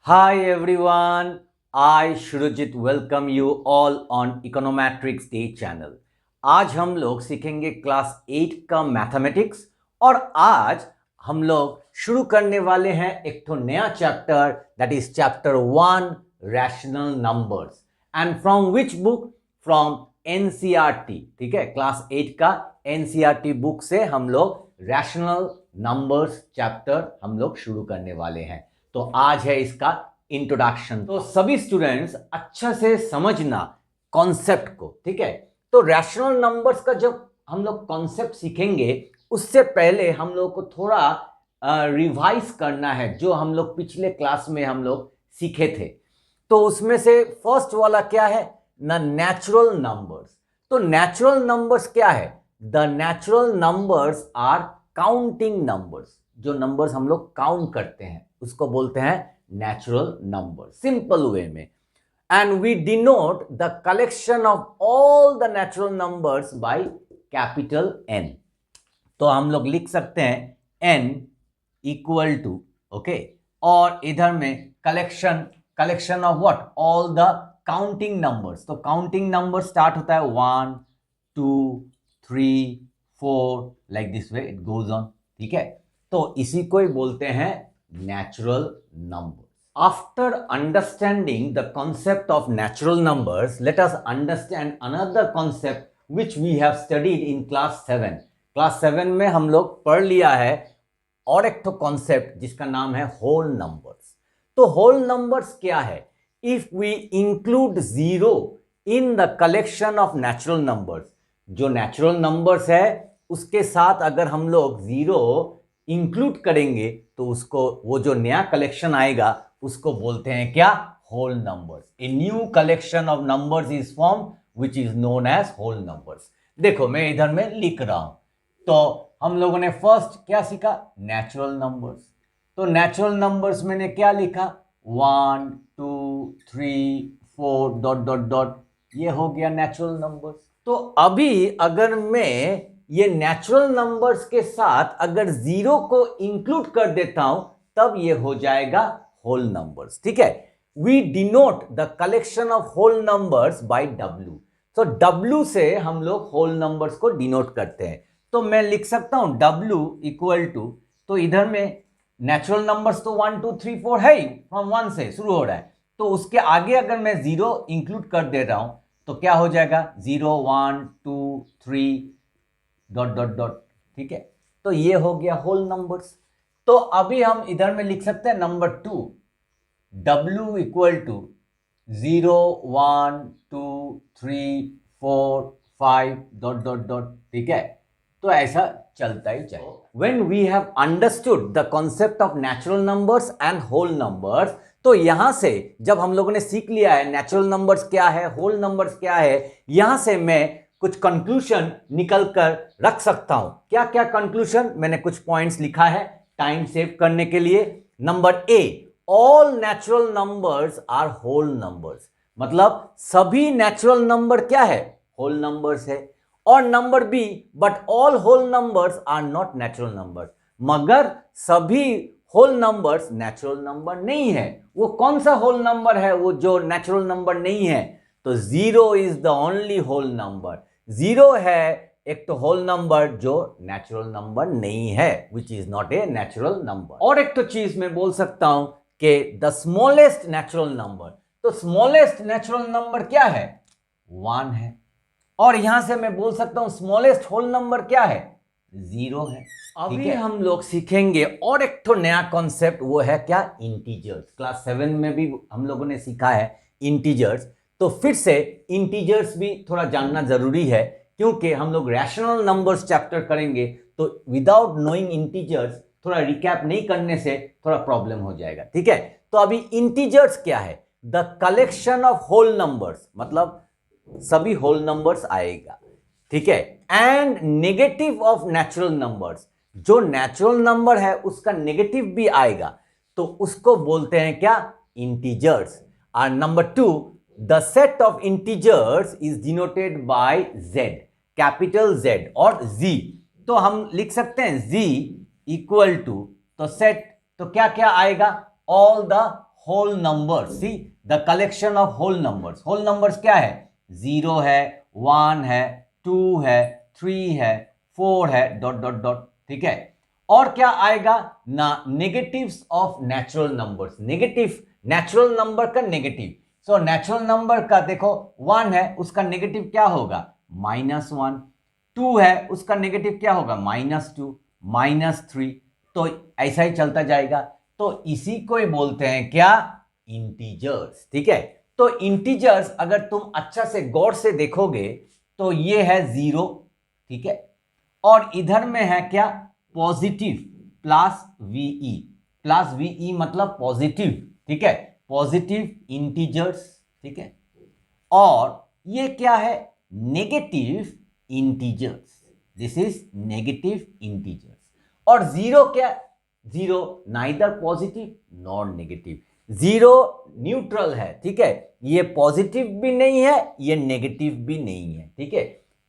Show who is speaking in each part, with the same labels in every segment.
Speaker 1: Hi everyone, I Shurujit welcome you all on Econometrics Day channel। आज हम लोग सीखेंगे क्लास 8 का मैथमेटिक्स और आज हम लोग शुरू करने वाले हैं एक तो नया chapter that is chapter 1 rational numbers and from which book from NCERT. ठीक है, क्लास 8 का एनसीईआरटी बुक से हम लोग रैशनल नंबर्स चैप्टर हम लोग शुरू करने वाले हैं। तो आज है इसका इंट्रोडक्शन। तो सभी स्टूडेंट्स अच्छा से समझना कॉन्सेप्ट को। ठीक है, तो रैशनल नंबर्स का जब हम लोग कॉन्सेप्ट सीखेंगे उससे पहले हम लोग को थोड़ा रिवाइज करना है जो हम लोग पिछले क्लास में हम लोग सीखे थे। तो उसमें से फर्स्ट वाला क्या है ना, नेचुरल नंबर्स। तो नेचुरल नंबर्स क्या है? The natural numbers are counting numbers. जो नंबर्स हम लोग काउंट करते हैं उसको बोलते हैं नेचुरल नंबर, सिंपल वे में। And we denote the collection of all the natural numbers by capital N. तो हम लोग लिख सकते हैं एन इक्वल टू, ओके, और इधर में collection of what, all the counting numbers. तो काउंटिंग नंबर स्टार्ट होता है 1 2 3 4 like this way it goes on. ठीक है, तो इसी को ही बोलते हैं natural numbers. After understanding the concept of natural numbers, let us understand another concept which we have studied in class 7. Class 7 में हम लोग पढ़ लिया है और एक तो कॉन्सेप्ट जिसका नाम है होल नंबर्स। तो होल नंबर्स क्या है? If we include zero in the collection of natural numbers, जो नेचुरल नंबर्स है उसके साथ अगर हम लोग जीरो इंक्लूड करेंगे तो उसको, वो जो नया कलेक्शन आएगा उसको बोलते हैं क्या? Whole numbers. A new collection of numbers is form which is known as whole numbers. देखो मैं इधर में लिख रहा हूं। तो हम लोगों ने फर्स्ट क्या सीखा? Natural numbers. तो नेचुरल नंबर्स मैंने क्या लिखा? 1 2 3 4 डॉट डॉट डॉट, ये हो गया नेचुरल नंबर्स। तो अभी अगर मैं ये नेचुरल नंबर्स के साथ अगर जीरो को इंक्लूड कर देता हूं तब ये हो जाएगा होल नंबर्स। ठीक है, we denote the collection of whole numbers by W. तो डब्ल्यू से हम लोग होल नंबर्स को डिनोट करते हैं। तो मैं लिख सकता हूं डब्ल्यू इक्वल टू, तो इधर में नेचुरल नंबर्स तो 1 2 3 4 है ही, फ्रॉम 1 से शुरू हो रहा है। तो उसके आगे अगर मैं जीरो इंक्लूड कर दे रहा हूं तो क्या हो जाएगा? 0 1 2 3 डॉट डॉट डॉट। ठीक है, तो ये हो गया होल नंबर्स। तो अभी हम इधर में लिख सकते हैं number 2, W equal to 0 1 2 3 4 5 dot dot dot. ठीक है, तो ऐसा चलता ही जाएगा। When we have understood the concept of natural numbers and whole numbers, तो यहां से जब हम लोगों ने सीख लिया है नेचुरल नंबर्स क्या है, होल नंबर्स क्या है, यहां से मैं कुछ कंक्लूजन निकल कर रख सकता हूं। क्या क्या कंक्लूजन? मैंने कुछ पॉइंट्स लिखा है टाइम सेव करने के लिए। Number A, all natural numbers are whole numbers. मतलब सभी नेचुरल नंबर क्या है? होल नंबर्स है। और number B, but all whole numbers are not natural numbers. मगर सभी होल नंबर्स नेचुरल नंबर नहीं है। वो कौन सा होल नंबर है वो जो नेचुरल नंबर नहीं है? तो zero is the only whole number. Zero है एक तो होल नंबर जो नेचुरल नंबर नहीं है, which is not a natural number. और एक तो चीज मैं बोल सकता हूं कि द स्मॉलेस्ट नेचुरल नंबर, तो स्मॉलेस्ट नेचुरल नंबर क्या है? 1 है। और यहां से मैं बोल सकता हूं स्मॉलेस्ट होल नंबर क्या है? 0 है। अभी हम लोग सीखेंगे और एक तो नया कॉन्सेप्ट, वो है क्या? इंटीजर्स। क्लास 7 में भी हम लोगों ने सीखा है इंटीजर्स। तो फिर से इंटीजर्स भी थोड़ा जानना जरूरी है क्योंकि हम लोग रैशनल नंबर्स चैप्टर करेंगे तो विदाउट नोइंग इंटीजर्स, थोड़ा रिकैप नहीं करने से थोड़ा प्रॉब्लम हो जाएगा। ठीक है, तो अभी इंटीजर्स क्या है? The collection of whole numbers, मतलब सभी होल नंबर्स आएगा। ठीक है, and negative of natural numbers, जो नेचुरल नंबर है उसका नेगेटिव भी आएगा तो उसको बोलते हैं क्या? इंटीजर्स। और number 2, the set of integers is denoted by z, capital z और z। तो हम लिख सकते हैं z इक्वल टू, तो सेट, तो क्या क्या आएगा? All the whole numbers, see the collection of whole numbers. Whole numbers क्या है? 0 है, 1 है, 2 है, 3 है, 4 है, डॉट डॉट डॉट, ठीक है। और क्या आएगा ना? Negatives of natural numbers. Negative, natural number का नेगेटिव। सो नेचुरल नंबर का देखो 1 है, उसका नेगेटिव क्या होगा? -1। 2 है, उसका नेगेटिव क्या होगा? -2, -3। तो ऐसा ही चलता जाएगा। तो इसी को ही बोलते हैं क्या? इंटीजर्स, ठीक है। तो इंटीजर्स अगर तुम अच्छा से गौर से देखोगे तो ये है 0, ठीक है, और इधर में है क्या? Positive plus VE. Plus VE मतलब पॉजिटिव, ठीक है, पॉजिटिव इंटीजर्स, ठीक है। और ये क्या है? Negative integers. This is negative integers. और 0 क्या? 0 neither positive nor negative. 0 neutral है, ठीक है, ये पॉजिटिव भी नहीं है, ये नेगेटिव भी नहीं है, ठीक है।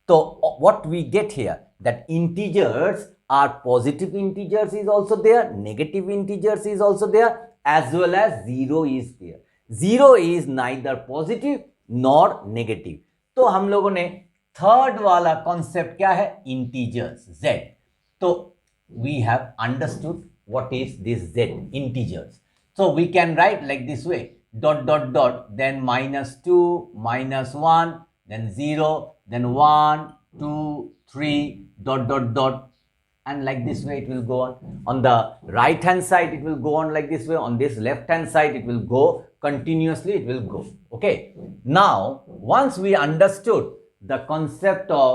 Speaker 1: तो what we get here, that integers are positive integers is also there, negative integers is also there, as well as 0 is there. 0 is neither positive nor negative. तो हम लोगों ने थर्ड वाला कॉन्सेप्ट क्या है? Integers, z. तो we have understood what is this z, integers. So we can write like this way, dot dot dot, then -2, -1, then 0, then 1, 2, 3, dot dot dot, and like this way it will go on the right hand side, it will go on like this way, on this left hand side it will go continuously, it will go. Okay, now once we understood the concept of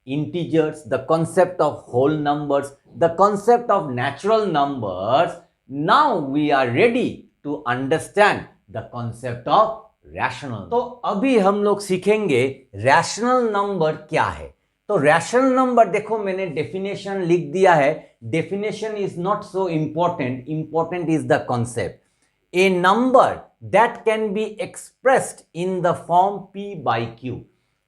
Speaker 1: integers, the concept of whole numbers, the concept of natural numbers, now we are ready to understand the concept of rational. तो अभी हम लोग सीखेंगे rational number क्या है। तो rational number देखो मैंने डेफिनेशन लिख दिया है। Definition is not so important, important is the concept. A number that can be expressed in the form p/q।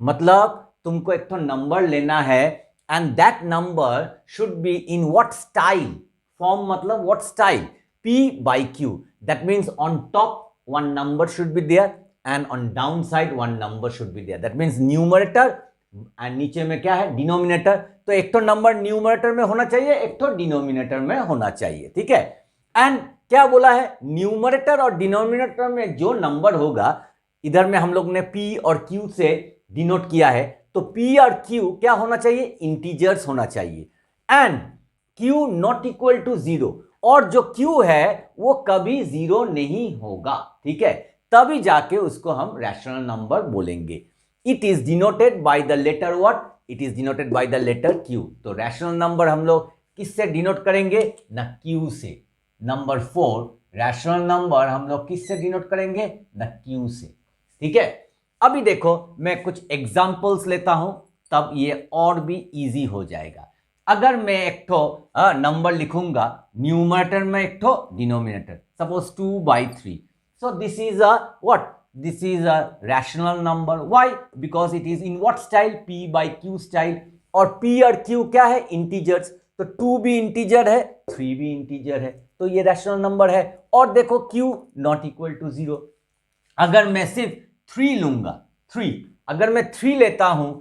Speaker 1: मतलब तुमको एक तो नंबर लेना है and that number should be in what style? Form मतलब what style? p/q। That means on top one number should be there and on down side one number should be there. That means numerator and नीचे में क्या है? Denominator. तो एक तो number numerator में होना चाहिए, एक तो डिनोमिनेटर में होना चाहिए, ठीक है। एंड क्या बोला है? न्यूमरेटर और डिनोमिनेटर में जो नंबर होगा, इधर में हम लोग ने p और q से डिनोट किया है, तो p और q क्या होना चाहिए? इंटीजर्स होना चाहिए। And q not equal to 0, और जो q है वो कभी 0 नहीं होगा, ठीक है, तभी जाके उसको हम रैशनल नंबर बोलेंगे। It is denoted by the letter what? It is denoted by the letter q। तो रैशनल नंबर हम लोग किससे डिनोट करेंगे? ना q से। नंबर 4, रैशनल नंबर हम लोग किससे डिनोट करेंगे? ना q से, ठीक है। अभी देखो मैं कुछ एग्जांपल्स लेता हूं, तब ये और भी इजी हो जाएगा। अगर मैं एक ठो नंबर लिखूंगा, न्यूमरेटर में एक ठो denominator, suppose 2/3, so this is a what? This is a rational number. Why? Because it is in what style? p/q style। और p और q क्या है? इंटीजर्स। तो 2 भी इंटीजर है, 3 भी इंटीजर है, तो ये रैशनल नंबर है। और देखो q नॉट इक्वल टू 0। अगर मैं सिर्फ 3 लूंगा, 3, अगर मैं 3 लेता हूं,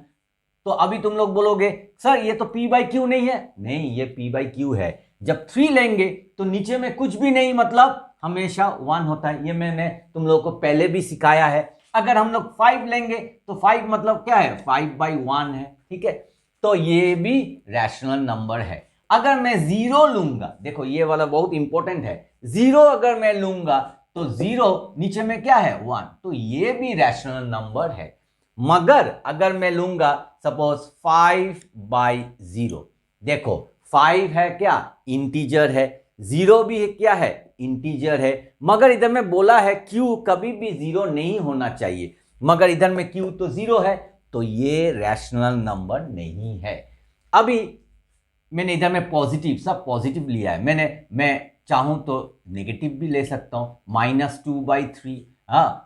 Speaker 1: तो अभी तुम लोग बोलोगे सर ये तो p/q नहीं है। नहीं, ये p/q है। जब 3 लेंगे तो नीचे में कुछ भी नहीं, मतलब हमेशा 1 होता है। ये मैंने तुम लोग को पहले भी सिखाया है। अगर हम लोग 5 लेंगे तो 5 मतलब क्या है? 5/1 है, ठीक है। तो ये भी रैशनल नंबर है। अगर मैं 0 लूंगा, देखो ये वाला बहुत इंपॉर्टेंट है, 0 अगर मैं लूंगा तो 0 नीचे में क्या है? 1, तो ये भी रैशनल नंबर है। मगर अगर मैं लूंगा सपोज 5/0, देखो 5 है क्या? इंटीजर है। 0 भी है क्या है? इंटीजर है। मगर इधर में बोला है q कभी भी 0 नहीं होना चाहिए, मगर इधर में q तो 0 है, तो ये रैशनल नंबर नहीं है। अभी मैंने इधर में पॉजिटिव, सब पॉजिटिव लिया है। मैं चाहूं तो नेगेटिव भी ले सकता हूं, -2/3,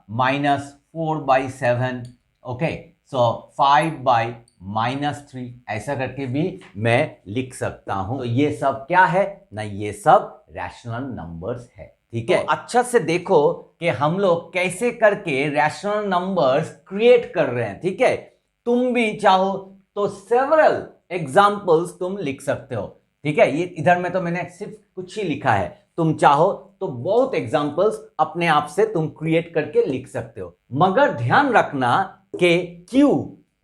Speaker 1: -4/7, ओके, सो 5/-3, ऐसा करके भी मैं लिख सकता हूं। तो ये सब क्या है ना? ये सब रैशनल नंबर्स है। ठीक है, तो अच्छा से देखो कि हम लोग कैसे करके रैशनल नंबर्स क्रिएट कर रहे हैं। ठीक है, तुम भी चाहो तो सेवरल एग्जाम्पल्स तुम लिख सकते हो। ठीक है, ये इधर में तो मैंने सिर्फ कुछ ही लिखा है, तुम चाहो तो बहुत एग्जाम्पल्स अपने आप से तुम क्रिएट करके लिख सकते हो, मगर ध्यान रखना कि Q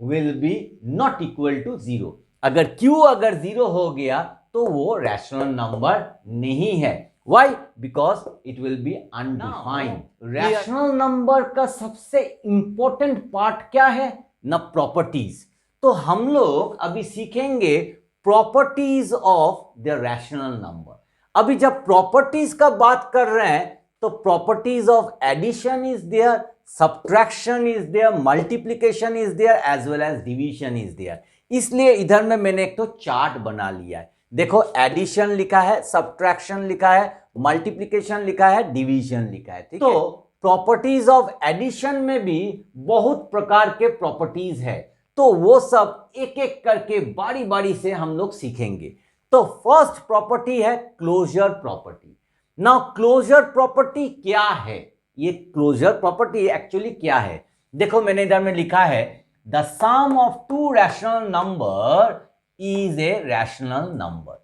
Speaker 1: will be not equal to 0। अगर Q अगर 0 हो गया तो वो रैशनल नंबर नहीं है। Why? Because it will be undefined. Rational number का सबसे इंपॉर्टेंट पार्ट क्या है ना? प्रॉपर्टीज। तो हम लोग अभी सीखेंगे properties of the rational number. अभी जब प्रॉपर्टीज का बात कर रहे हैं तो properties of addition is there, subtraction is there, multiplication is there, as well as division is there. इसलिए इधर में मैंने एक तो चार्ट बना लिया है। देखो, एडिशन लिखा है, सब्ट्रैक्शन लिखा है, मल्टीप्लिकेशन लिखा है, डिवीजन लिखा है। ठीक है, तो प्रॉपर्टीज ऑफ एडिशन में भी बहुत प्रकार के प्रॉपर्टीज है, तो वो सब एक एक करके बारी बारी से हम लोग सीखेंगे। तो फर्स्ट प्रॉपर्टी है closure property. Now closure property क्या है? ये क्लोजर प्रॉपर्टी एक्चुअली क्या है? देखो, मैंने इधर में लिखा है the sum of two rational number is a rational number.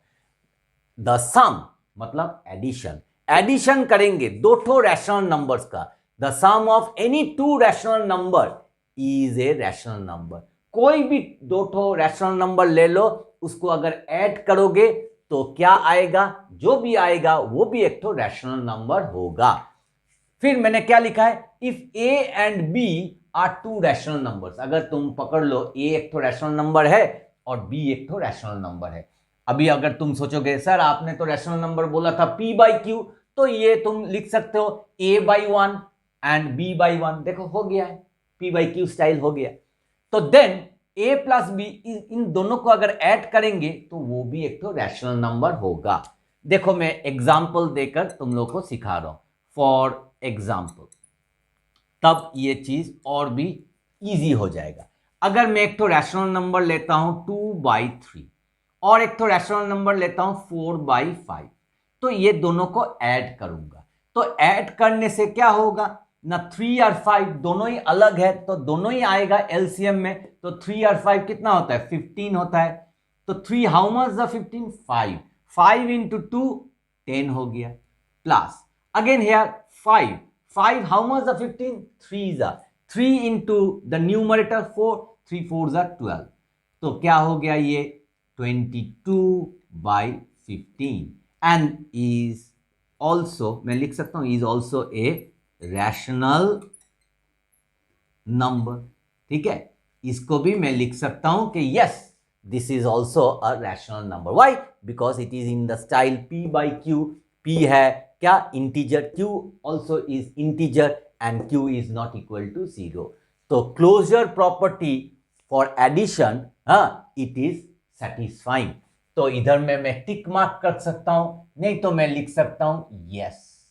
Speaker 1: The sum मतलब एडिशन, एडिशन करेंगे दो ठो रैशनल नंबर्स का। The sum of any two rational number is a rational number. कोई भी दो ठो रैशनल नंबर ले लो, उसको अगर ऐड करोगे तो क्या आएगा? जो भी आएगा वो भी एक ठो रैशनल नंबर होगा। फिर मैंने क्या लिखा है? If A and B are two rational numbers. अगर तुम पकड़ लो ए एक ठो रैशनल नंबर है और बी एक ठो रैशनल नंबर है। अभी अगर तुम सोचोगे सर आपने तो रैशनल नंबर बोला था p बाई क्यू, तो ये तुम लिख सकते हो a by 1 and b by 1। देखो हो गया है, p बाई क्यू स्टाइल हो गया। तो देन a प्लस बी, इन दोनों को अगर ऐड करेंगे तो वो भी एक तो रैशनल नंबर होगा। देखो मैं एग्जाम्पल देकर तुम लोग को सिखा रहा हूं, फॉर एग्जाम्पल, तब ये चीज और भी इजी हो जाएगा। अगर मैं एक तो रैशनल नंबर लेता हूं 2/3 और एक तो रैशनल नंबर लेता हूं 4/5, तो ये दोनों को ऐड करूंगा। तो ऐड करने से क्या होगा ना, 3 और 5 दोनों ही अलग है तो दोनों ही आएगा एलसीएम में। तो 3 और 5 कितना होता है? 15 होता है। तो 3 हाउ मच द 15? 5। 5 इंटू 2 10 हो गया। Plus again here 5 how much the 15? 3 into the numerator 4, 3 4 12। तो क्या हो गया ये? 22/15 एंड इज ऑल्सो, मैं लिख सकता हूं is also a rational number. ठीक है, इसको भी मैं लिख सकता हूं कि yes this is also a rational number. Why? Because it is in the style p by q. p है क्या? Integer. q also is integer and q is not equal to 0। तो closure property for addition, it is satisfying. तो इधर में मैं tick mark कर सकता हूं, नहीं तो मैं लिख सकता हूं यस।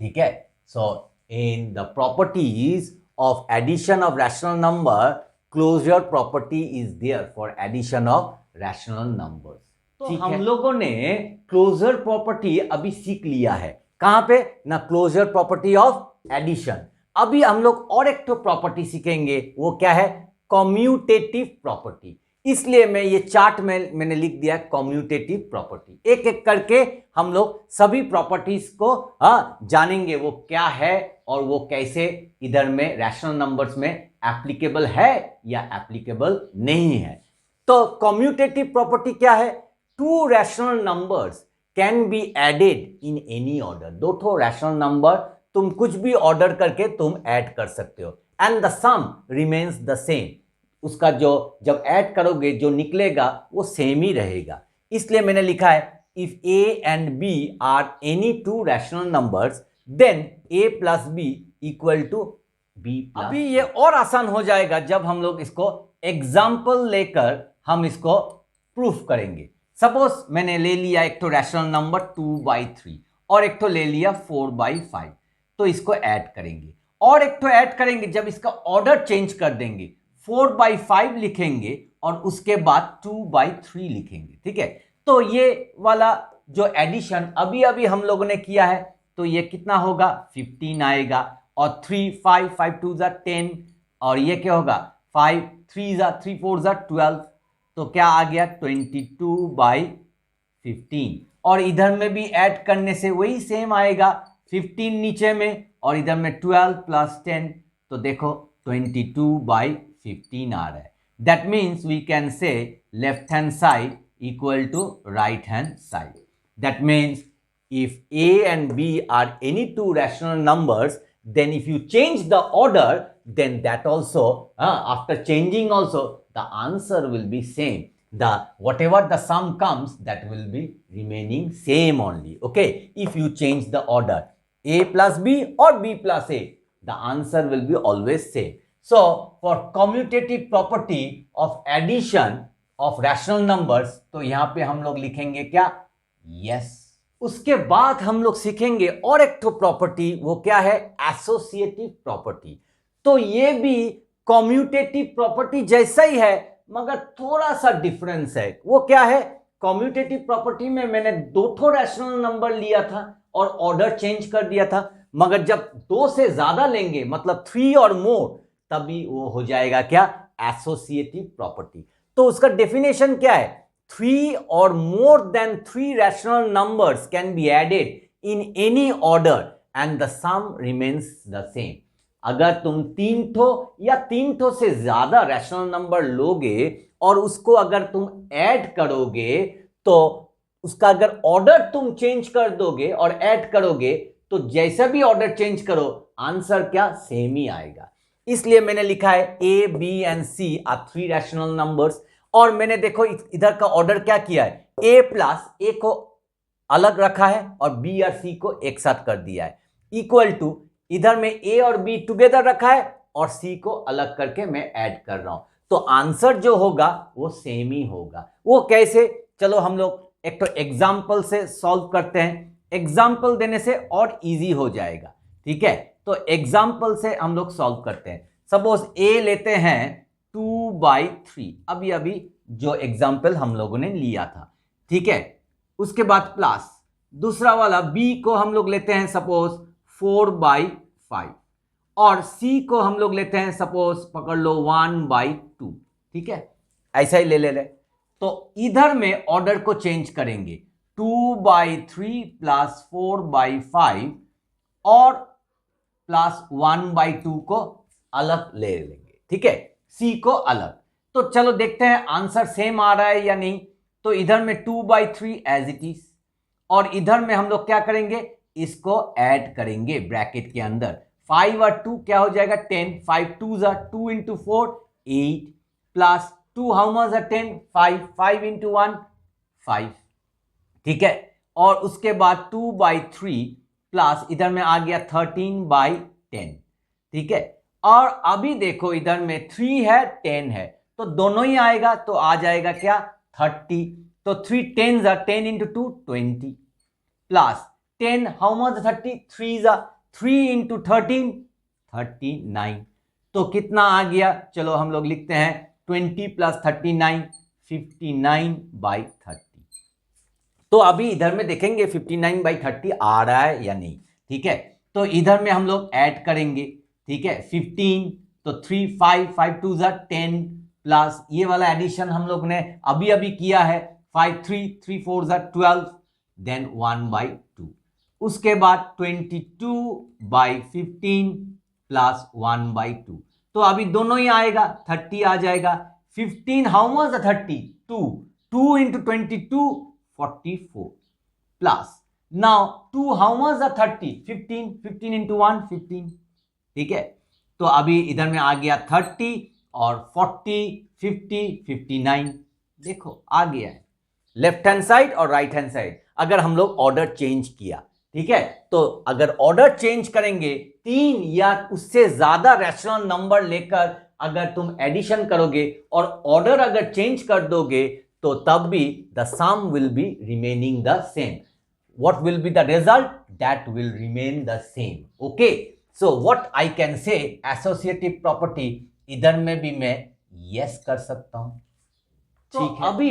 Speaker 1: ठीक है, so in the properties of addition of rational number, closure property is there for addition of rational numbers. तो हम लोगों ने क्लोजर प्रॉपर्टी अभी सीख लिया है। कहां पे ना? Closure property of addition. अभी हम लोग और एक तो प्रॉपर्टी सीखेंगे, वो क्या है? Commutative property. इसलिए मैं ये चार्ट में मैंने लिख दिया कम्यूटेटिव प्रॉपर्टी। एक एक करके हम लोग सभी प्रॉपर्टीज को जानेंगे, वो क्या है और वो कैसे इधर में रैशनल नंबर्स में एप्लीकेबल है या एप्लीकेबल नहीं है। तो कम्यूटेटिव प्रॉपर्टी क्या है? Two rational numbers can be added in any order. दो ठो रैशनल नंबर तुम कुछ भी ऑर्डर करके तुम ऐड कर सकते हो and the sum remains the same. उसका जो जब ऐड करोगे जो निकलेगा वो सेम ही रहेगा। इसलिए मैंने लिखा है if a and b are any two rational numbers then a plus b equal to b plus. अभी ये और आसान हो जाएगा जब हम लोग इसको एग्जाम्पल लेकर हम इसको प्रूफ करेंगे। सपोज मैंने ले लिया एक तो रैशनल नंबर 2/3 और एक तो ले लिया 4/5, तो इसको ऐड करेंगे और एक तो ऐड करेंगे। जब इसका ऑर्डर चेंज कर देंगे, 4/5 लिखेंगे और उसके बाद 2/3 लिखेंगे। ठीक है, तो ये वाला जो एडिशन अभी अभी हम लोगों ने किया है, तो ये कितना होगा 15 आएगा, और 3 5 5 2 ज़ा 10, और ये क्या होगा 5 3 ज़ा 3 4 ज़ा 12, तो क्या आ गया 22/15। और इधर में भी ऐड करने से वही सेम आएगा, 15 नीचे में और इधर में 12 + 10, तो देखो 22/15 आ रहा है। That means we can say left hand side equal to right hand side. That means if A and B are any two rational numbers, then if you change the order, then that also after changing also the answer will be same. The whatever the sum comes, that will be remaining same only. Okay, if you change the order A plus B or B plus A, the answer will be always same. So for commutative property of addition of rational numbers, तो यहाँ पे हम लोग लिखेंगे क्या yes. उसके बाद हम लोग सीखेंगे और एक तो प्रॉपर्टी, वो क्या है एसोसिएटिव प्रॉपर्टी। तो ये भी कम्यूटेटिव प्रॉपर्टी जैसा ही है मगर थोड़ा सा डिफरेंस है। वो क्या है, कम्यूटेटिव प्रॉपर्टी में मैंने दो ठो रैशनल नंबर लिया था और ऑर्डर चेंज कर दिया था, मगर जब दो से ज्यादा लेंगे मतलब 3 और मोर, तभी वो हो जाएगा क्या एसोसिएटिव प्रॉपर्टी। तो उसका डेफिनेशन क्या है, 3 or more than 3 rational numbers can be added in any order and the sum remains the same. अगर तुम 3 ठो या 3 ठो से ज्यादा रैशनल नंबर लोगे और उसको अगर तुम ऐड करोगे, तो उसका अगर ऑर्डर तुम चेंज कर दोगे और ऐड करोगे, तो जैसा भी ऑर्डर चेंज करो आंसर क्या सेम ही आएगा। इसलिए मैंने लिखा है A, B and C are 3 rational numbers, और मैंने देखो इधर का ऑर्डर क्या किया है, A प्लस A को अलग रखा है और B और C को एक साथ कर दिया है, इक्वल टू इधर में A और B टुगेदर रखा है और C को अलग करके मैं ऐड कर रहा हूं, तो आंसर जो होगा वो सेम ही होगा। वो कैसे, चलो हम लोग एक तो एग्जाम्पल से सॉल्व करते हैं, एग्जाम्पल देने से और इजी हो जाएगा। ठीक है, तो एग्जाम्पल से हम लोग सॉल्व करते हैं। सपोज A लेते हैं 2/3, अभी जो एग्जाम्पल हम लोगों ने लिया था। ठीक है, उसके बाद प्लस दूसरा वाला B को हम लोग लेते हैं सपोज 4/5 और C को हम लोग लेते हैं सपोज पकड़ लो 1/2। ठीक है, ऐसा ही ले रहे। तो इधर में ऑर्डर को चेंज करेंगे, 2/3 + 4/5 और प्लस 1/2 को अलग ले लेंगे। ठीक है, C को अलग। तो चलो देखते हैं आंसर सेम आ रहा है या नहीं। तो इधर में 2/3 एज इट इज, और इधर में हम लोग क्या करेंगे, इसको ऐड करेंगे ब्रैकेट के अंदर। 5 और 2 क्या हो जाएगा 10, 5 2 ज़ा 2 × 4 8 प्लस 2 हाउ मच है 10, 5 5 × 1 5। ठीक है, और उसके बाद 2/3 प्लस इधर में आ गया 13/10। ठीक है, और अभी देखो इधर में 3 है 10 है, तो दोनों ही आएगा, तो आ जाएगा क्या 30। तो 3 10 ज़ा 10 × 2 20 प्लस 10 हाउ मच 30, 3 ज़ा 3 × 13 39। तो कितना आ गया, चलो हम लोग लिखते हैं 20 + 39 59/30। तो अभी इधर में देखेंगे 59/30 आ रहा है या नहीं। ठीक है, तो इधर में हम लोग ऐड करेंगे। ठीक है, 15 तो 3 5 5 2 ज़ा 10 प्लस ये वाला एडिशन हम लोग ने अभी किया है 5 3 3 4 ज़ा 12 देन 1/2। उसके बाद 22/15 प्लस 1/2, तो अभी दोनों ही आएगा 30 आ जाएगा। 15 how much 30, 2 2 × 22 44 plus now 2 how much 30, 15 15 × 1 15। ठीक है, तो अभी इधर में आ गया 30 और 40 50 59। देखो आ गया है लेफ्ट हैंड साइड और राइट हैंड साइड अगर हम लोग ऑर्डर चेंज किया। ठीक है, तो अगर ऑर्डर चेंज करेंगे 3 या उससे ज्यादा रैशनल नंबर लेकर अगर तुम एडिशन करोगे और ऑर्डर अगर चेंज कर दोगे, तो तब भी the sum will be remaining the same. What will be the result, that will remain the same. Okay, so what I can say associative property, इधर में भी मैं यस कर सकता हूं। तो अभी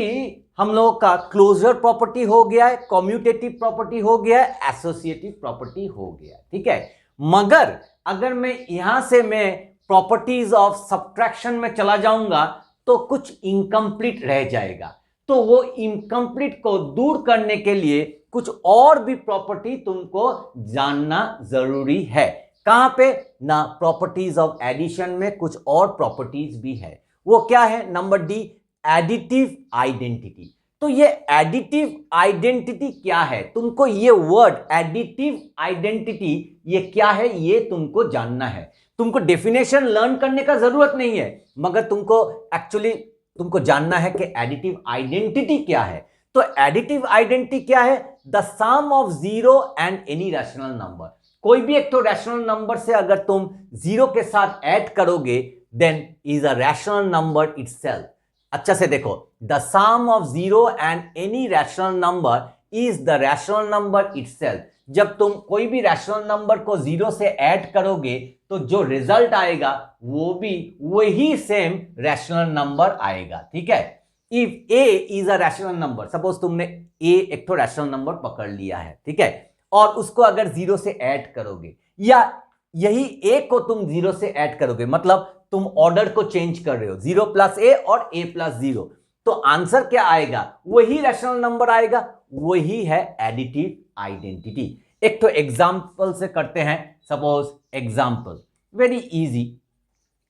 Speaker 1: हम लोगों का क्लोजर प्रॉपर्टी हो गया है, कॉम्यूटेटिव प्रॉपर्टी हो गया है, एसोसिएटिव प्रॉपर्टी हो गया है, ठीक है। मगर अगर मैं यहां से मैं प्रॉपर्टीज ऑफ सब्ट्रैक्शन में चला जाऊंगा तो कुछ इनकम्प्लीट रह जाएगा। तो वो इनकम्प्लीट को दूर करने के लिए कुछ और भी प्रॉपर्टी तुमको जानना जरूरी है। कहां पे ना, प्रॉपर्टीज ऑफ एडिशन में कुछ और प्रॉपर्टीज भी है। वो क्या है? Number D, additive identity. तो ये एडिटिव आइडेंटिटी क्या है? तुमको ये वर्ड एडिटिव आइडेंटिटी ये क्या है ये तुमको जानना है। तुमको डेफिनेशन लर्न करने का जरूरत नहीं है, मगर तुमको जानना है कि एडिटिव आइडेंटिटी क्या है। तो एडिटिव आइडेंटिटी क्या है? The sum of zero and any rational number. कोई भी एक तो रैशनल नंबर से अगर तुम जीरो के साथ ऐड करोगे then is a rational number itself. अच्छा से देखो, the sum of zero and any rational number is the rational number itself. जब तुम कोई भी रैशनल नंबर को जीरो से ऐड करोगे तो जो रिजल्ट आएगा वो भी वही सेम रैशनल नंबर आएगा, ठीक है। If A is a rational number, suppose तुमने ए एक तो रैशनल नंबर पकड़ लिया है, ठीक है, और उसको अगर जीरो से ऐड करोगे या यही ए को तुम जीरो से ऐड करोगे, मतलब तुम ऑर्डर को चेंज कर रहे हो, जीरो प्लस ए और ए प्लस जीरो, तो आंसर क्या आएगा? वही रैशनल नंबर आएगा, वही है एडिटिव आइडेंटिटी। एक तो एग्जांपल से करते हैं। Suppose example, very easy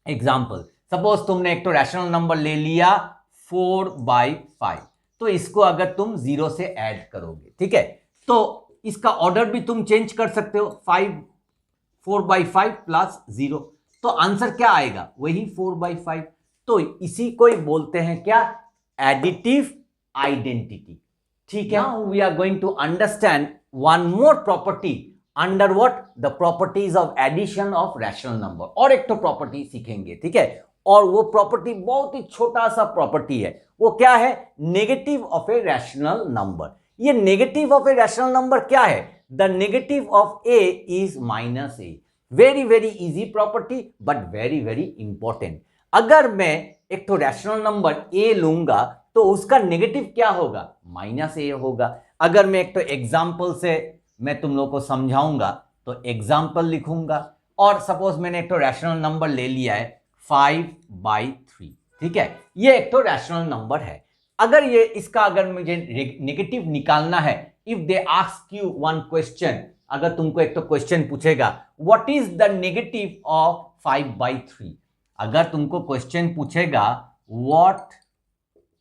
Speaker 1: example. Suppose तुमने एक तो रैशनल नंबर ले लिया 4/5, तो इसको अगर तुम जीरो से ऐड करोगे, ठीक है, तो इसका ऑर्डर भी तुम चेंज कर सकते हो, 4/5 प्लस 0, तो आंसर क्या आएगा? वही 4/5। तो इसी को ही बोलते हैं क्या? एडिटिव आइडेंटिटी, ठीक है। Now we are going to understand one more property under what? The properties of addition of rational number. और एक तो प्रॉपर्टी सीखेंगे, ठीक है, और वो प्रॉपर्टी बहुत ही छोटा सा प्रॉपर्टी है। वो क्या है? Negative of a rational number. ये negative of a rational number क्या है? The negative of a is -a। Very very easy property but very very important. अगर मैं एक तो रैशनल नंबर a लूंगा तो उसका नेगेटिव क्या होगा? -a होगा। अगर मैं एक तो एग्जाम्पल से मैं तुम लोग को समझाऊंगा तो एग्जाम्पल लिखूंगा, और सपोज मैंने एक तो रैशनल नंबर ले लिया है 5/3, ठीक है, ये एक तो रैशनल नंबर है। अगर ये इसका अगर मुझे नेगेटिव निकालना है, if they ask you one question, अगर तुमको एक तो क्वेश्चन पूछेगा what is the negative of 5/3, अगर तुमको क्वेश्चन पूछेगा what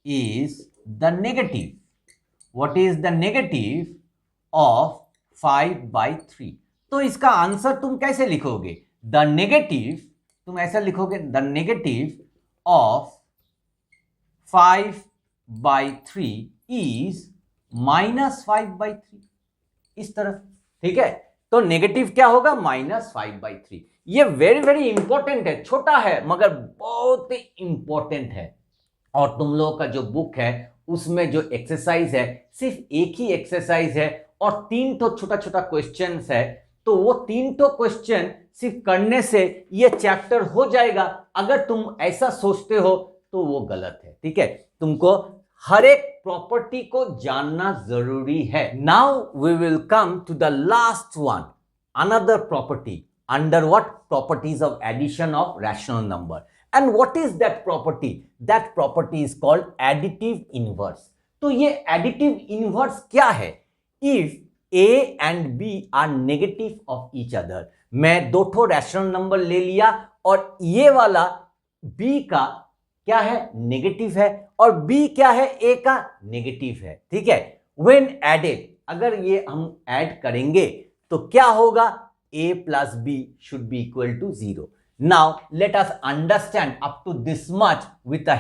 Speaker 1: is the negative of 5/3, तो इसका आंसर तुम कैसे लिखोगे? द नेगेटिव, तुम ऐसा लिखोगे, द नेगेटिव ऑफ 5/3 इज -5/3, इस तरफ, ठीक है। तो नेगेटिव क्या होगा? -5/3। ये वेरी वेरी इंपॉर्टेंट है, छोटा है मगर बहुत ही इंपॉर्टेंट है। और तुम लोगों का जो बुक है उसमें जो एक्सरसाइज है सिर्फ एक ही एक्सरसाइज है और 3 तो छोटा छोटा क्वेश्चन है, तो वो 3 तो क्वेश्चन सिर्फ करने से ये चैप्टर हो जाएगा। अगर तुम ऐसा सोचते हो तो वो गलत है, ठीक है। तुमको हर एक प्रॉपर्टी को जानना जरूरी है। Now we will come to the last one, another property under what? Properties of addition of rational number. And what is that property? That property is called additive inverse. तो ये एडिटिव इनवर्स क्या है? If a and b are negative of each other, मैं दो ठो rational number ले लिया और ये वाला b का क्या है? नेगेटिव है, और b क्या है? a का नेगेटिव है, ठीक है। व्हेन एडेड, अगर ये हम ऐड करेंगे तो क्या होगा? a plus b should be equal to 0। Now let us understand up to this much with the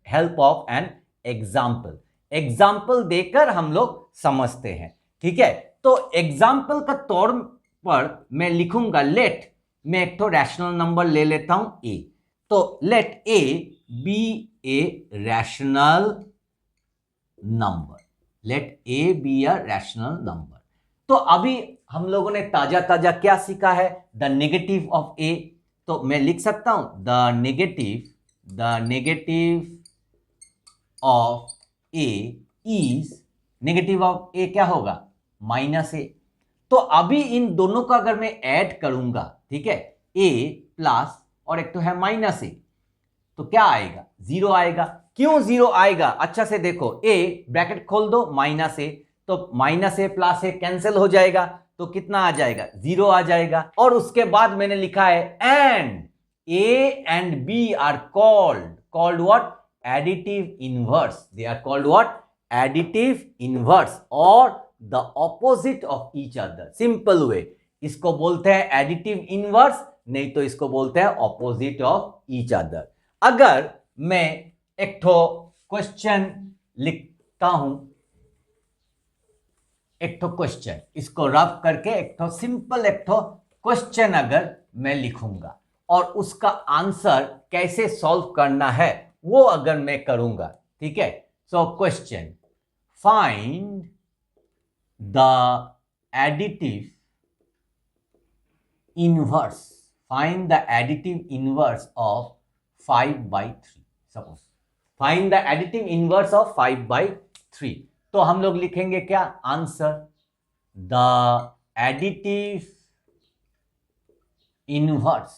Speaker 1: help of an example. Example देकर हम लोग समझते हैं, ठीक है। तो एग्जाम्पल का तौर पर मैं लिखूंगा लेट, मैं एक तो रैशनल नंबर ले लेता हूं a, तो let a be a rational number, let a be a rational number. तो अभी हम लोगों ने ताजा ताजा क्या सीखा है? द नेगेटिव ऑफ a, तो मैं लिख सकता हूं the negative of a is negative of a क्या होगा, माइनस ए। तो अभी इन दोनों का अगर मैं ऐड करूंगा, ठीक है, ए प्लस और एक तो है माइनस ए, तो क्या आएगा, जीरो आएगा। क्यों जीरो आएगा, अच्छा से देखो, ए ब्रैकेट खोल दो माइनस ए, तो माइनस ए प्लस ए कैंसिल हो जाएगा, तो कितना आ जाएगा, जीरो आ जाएगा। और उसके बाद मैंने लिखा है and a and B are called what, additive inverse. They are called what, additive inverse और the opposite of each other. Simple way, इसको बोलते हैं एडिटिव इनवर्स, नहीं तो इसको बोलते हैं ऑपोजिट ऑफ ईच अदर। अगर मैं एक ठो क्वेश्चन लिखता हूं, एक ठो क्वेश्चन, इसको रफ करके एक ठो सिंपल एक ठो क्वेश्चन अगर मैं लिखूंगा और उसका आंसर कैसे सॉल्व करना है वो अगर मैं करूंगा, ठीक है। So question, find the additive inverse, find the additive inverse of 5/3। Suppose find the additive inverse of 5/3, तो हम लोग लिखेंगे क्या, answer, the additive inverse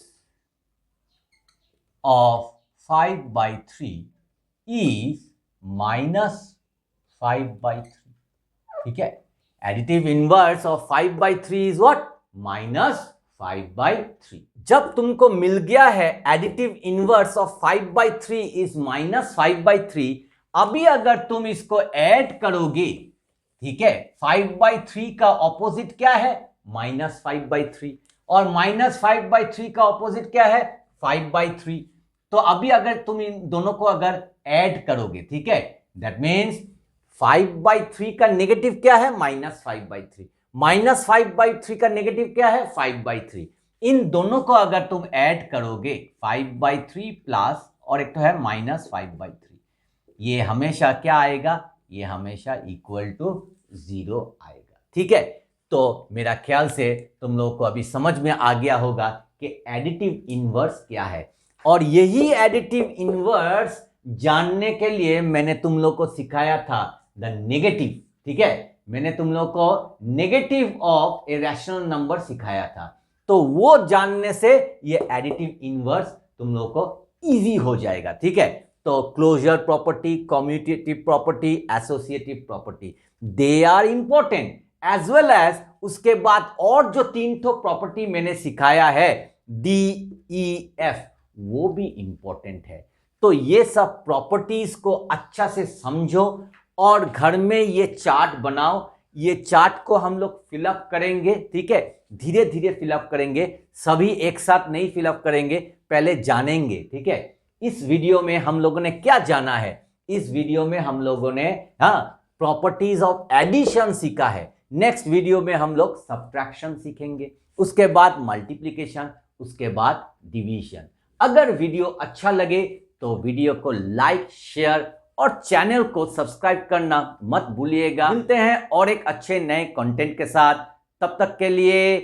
Speaker 1: of 5/3 is -5/3, ठीक है। Additive inverse of 5/3 is what, -5/3। जब तुमको मिल गया है एडिटिव इनवर्स ऑफ 5/3 इज -5/3, अभी अगर तुम इसको ऐड करोगे, ठीक है, 5/3 का ऑपोजिट क्या है, -5/3, और -5/3 का ऑपोजिट क्या है, 5/3। तो अभी अगर तुम इन दोनों को अगर ऐड करोगे, ठीक है, दैट मीन्स 5/3 का नेगेटिव क्या है, -5/3, -5/3 का नेगेटिव क्या है, 5/3। इन दोनों को अगर तुम ऐड करोगे, 5/3 प्लस और एक तो है -5/3, ये हमेशा क्या आएगा, ये हमेशा इक्वल टू 0 आएगा, ठीक है। तो मेरा ख्याल से तुम लोगों को अभी समझ में आ गया होगा कि एडिटिव इनवर्स क्या है, और यही एडिटिव इनवर्स जानने के लिए मैंने तुम लोग को सिखाया था द नेगेटिव, ठीक है, मैंने तुम लोग को negative of a rational number सिखाया था। तो वो जानने से ये एडिटिव इनवर्स तुम लोग को इजी हो जाएगा, ठीक है। तो closure property, commutative property, associative property, they are important, as well as उसके बाद और जो 3 ठो प्रॉपर्टी मैंने सिखाया है, DEF, वो भी इंपॉर्टेंट है। तो ये सब प्रॉपर्टीज को अच्छा से समझो और घर में ये चार्ट बनाओ। ये चार्ट को हम लोग फिलअप करेंगे, ठीक है, धीरे धीरे फिलअप करेंगे, सभी एक साथ नहीं फिलअप करेंगे, पहले जानेंगे, ठीक है। इस वीडियो में हम लोगों ने क्या जाना है, इस वीडियो में हम लोगों ने प्रॉपर्टीज ऑफ एडिशन सीखा है। नेक्स्ट वीडियो में हम लोग सब्ट्रैक्शन सीखेंगे, उसके बाद मल्टीप्लिकेशन, उसके बाद डिवीजन। अगर वीडियो अच्छा लगे तो वीडियो को लाइक, शेयर और चैनल को सब्सक्राइब करना मत भूलिएगा। मिलते हैं और एक अच्छे नए कंटेंट के साथ, तब तक के लिए